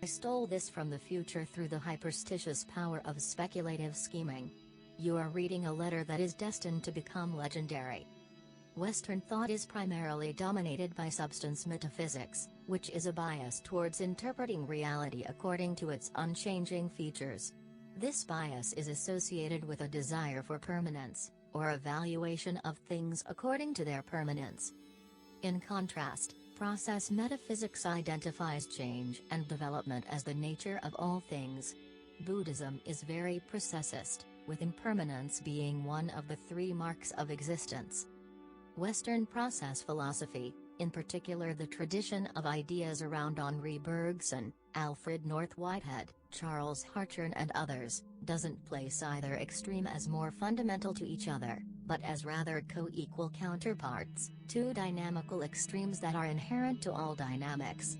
I stole this from the future through the hyperstitious power of speculative scheming. You are reading a letter that is destined to become legendary. Western thought is primarily dominated by substance metaphysics, which is a bias towards interpreting reality according to its unchanging features. This bias is associated with a desire for permanence, or evaluation of things according to their permanence. In contrast, process metaphysics identifies change and development as the nature of all things. Buddhism is very processist, with impermanence being one of the three marks of existence. Western process philosophy, in particular the tradition of ideas around Henri Bergson, Alfred North Whitehead, Charles Hartshorne and others, doesn't place either extreme as more fundamental to each other, but as rather co-equal counterparts, two dynamical extremes that are inherent to all dynamics.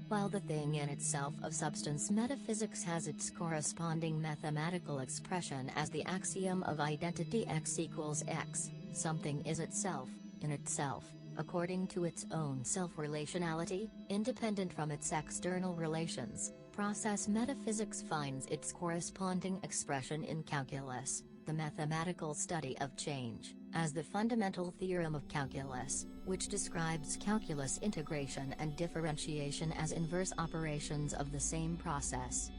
While the thing in itself of substance metaphysics has its corresponding mathematical expression as the axiom of identity x equals x, something is itself, in itself, according to its own self-relationality, independent from its external relations. Process metaphysics finds its corresponding expression in calculus, the mathematical study of change, as the fundamental theorem of calculus, which describes calculus integration and differentiation as inverse operations of the same process.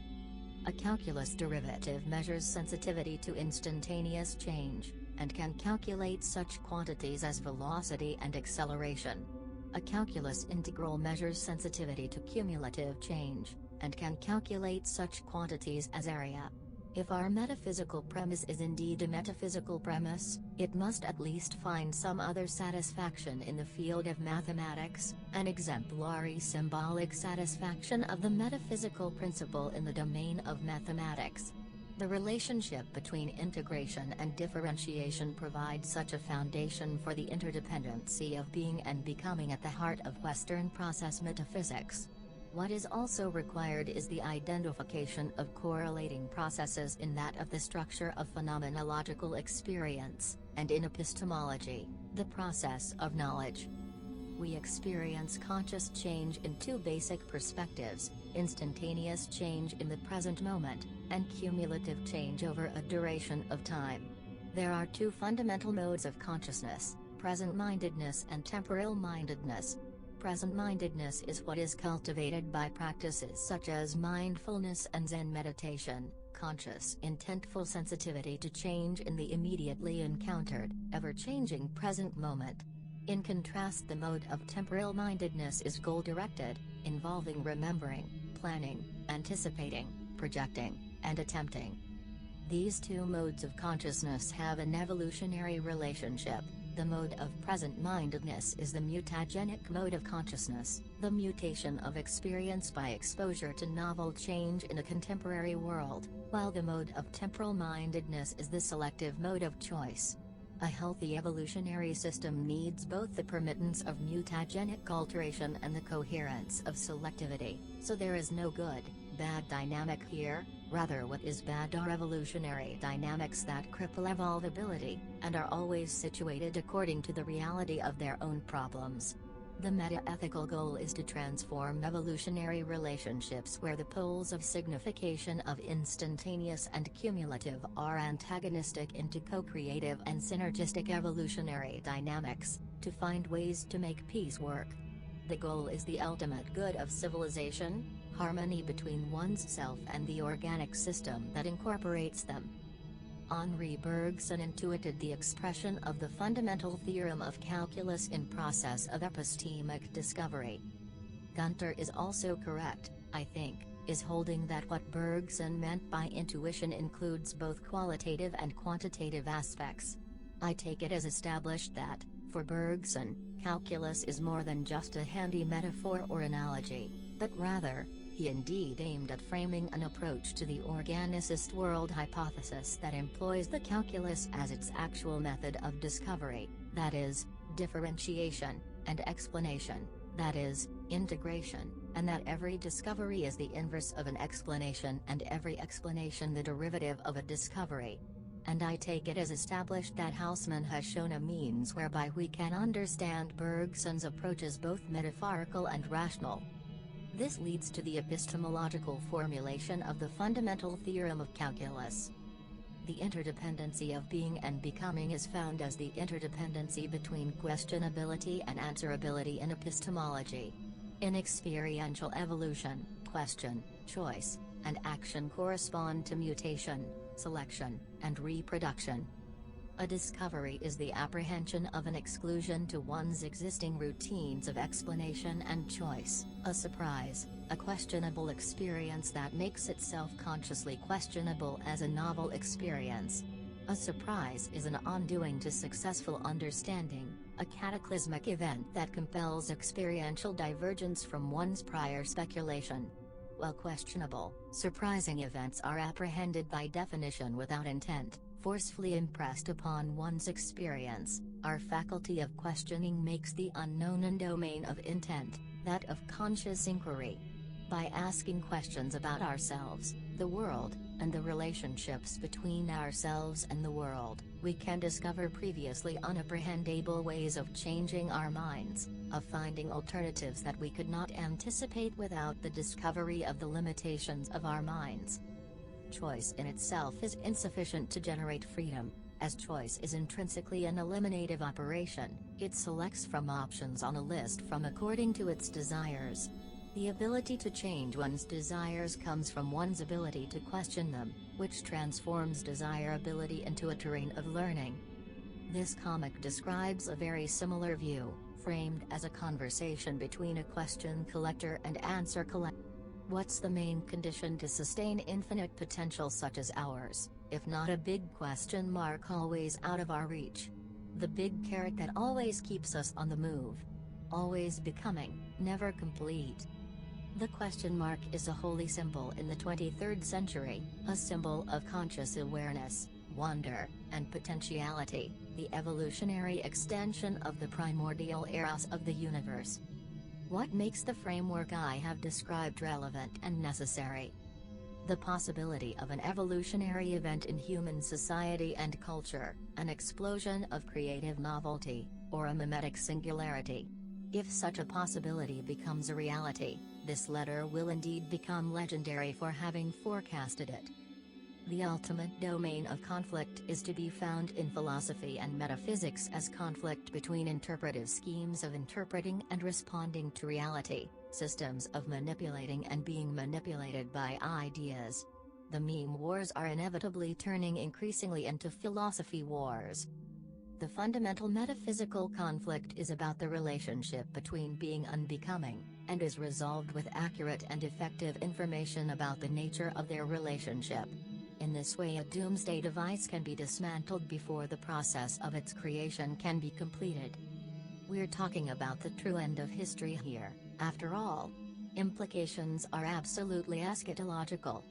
A calculus derivative measures sensitivity to instantaneous change, and can calculate such quantities as velocity and acceleration. A calculus integral measures sensitivity to cumulative change, and can calculate such quantities as area. If our metaphysical premise is indeed a metaphysical premise, it must at least find some other satisfaction in the field of mathematics, an exemplary symbolic satisfaction of the metaphysical principle in the domain of mathematics. The relationship between integration and differentiation provides such a foundation for the interdependency of being and becoming at the heart of Western process metaphysics. What is also required is the identification of correlating processes in that of the structure of phenomenological experience, and in epistemology, the process of knowledge. We experience conscious change in two basic perspectives: instantaneous change in the present moment, and cumulative change over a duration of time. There are two fundamental modes of consciousness: present-mindedness and temporal-mindedness. Present-mindedness is what is cultivated by practices such as mindfulness and Zen meditation, conscious intentful sensitivity to change in the immediately encountered, ever-changing present moment. In contrast, the mode of temporal-mindedness is goal-directed, involving remembering, planning, anticipating, projecting, and attempting. These two modes of consciousness have an evolutionary relationship. The mode of present-mindedness is the mutagenic mode of consciousness, the mutation of experience by exposure to novel change in a contemporary world, while the mode of temporal-mindedness is the selective mode of choice. A healthy evolutionary system needs both the permittance of mutagenic alteration and the coherence of selectivity, so there is no good, bad dynamic here. Rather, what is bad are evolutionary dynamics that cripple evolvability, and are always situated according to the reality of their own problems. The meta-ethical goal is to transform evolutionary relationships where the poles of signification of instantaneous and cumulative are antagonistic into co-creative and synergistic evolutionary dynamics, to find ways to make peace work. The goal is the ultimate good of civilization, harmony between one's self and the organic system that incorporates them. Henri Bergson intuited the expression of the fundamental theorem of calculus in process of epistemic discovery. Gunter is also correct, I think, is holding that what Bergson meant by intuition includes both qualitative and quantitative aspects. I take it as established that, for Bergson, calculus is more than just a handy metaphor or analogy, but rather, he indeed aimed at framing an approach to the organicist world hypothesis that employs the calculus as its actual method of discovery, that is, differentiation, and explanation, that is, integration, and that every discovery is the inverse of an explanation and every explanation the derivative of a discovery. And I take it as established that Haussmann has shown a means whereby we can understand Bergson's approach as both metaphorical and rational. This leads to the epistemological formulation of the fundamental theorem of calculus. The interdependency of being and becoming is found as the interdependency between questionability and answerability in epistemology. In experiential evolution, question, choice, and action correspond to mutation, selection, and reproduction. A discovery is the apprehension of an exclusion to one's existing routines of explanation and choice, a surprise, a questionable experience that makes itself consciously questionable as a novel experience. A surprise is an undoing to successful understanding, a cataclysmic event that compels experiential divergence from one's prior speculation. While questionable, surprising events are apprehended by definition without intent, forcefully impressed upon one's experience. Our faculty of questioning makes the unknown a domain of intent, that of conscious inquiry. By asking questions about ourselves, the world, and the relationships between ourselves and the world, we can discover previously unapprehendable ways of changing our minds, of finding alternatives that we could not anticipate without the discovery of the limitations of our minds. Choice in itself is insufficient to generate freedom, as choice is intrinsically an eliminative operation. It selects from options on a list from according to its desires. The ability to change one's desires comes from one's ability to question them, which transforms desirability into a terrain of learning. This comic describes a very similar view, framed as a conversation between a question collector and answer collector. What's the main condition to sustain infinite potential such as ours, if not a big question mark always out of our reach? The big carrot that always keeps us on the move. Always becoming, never complete. The question mark is a holy symbol in the 23rd century, a symbol of conscious awareness, wonder, and potentiality, the evolutionary extension of the primordial eros of the universe. What makes the framework I have described relevant and necessary? The possibility of an evolutionary event in human society and culture, an explosion of creative novelty, or a mimetic singularity. If such a possibility becomes a reality, this letter will indeed become legendary for having forecasted it. The ultimate domain of conflict is to be found in philosophy and metaphysics as conflict between interpretive schemes of interpreting and responding to reality, systems of manipulating and being manipulated by ideas. The meme wars are inevitably turning increasingly into philosophy wars. The fundamental metaphysical conflict is about the relationship between being and becoming, and is resolved with accurate and effective information about the nature of their relationship. In this way, a doomsday device can be dismantled before the process of its creation can be completed. We're talking about the true end of history here, after all. Implications are absolutely eschatological.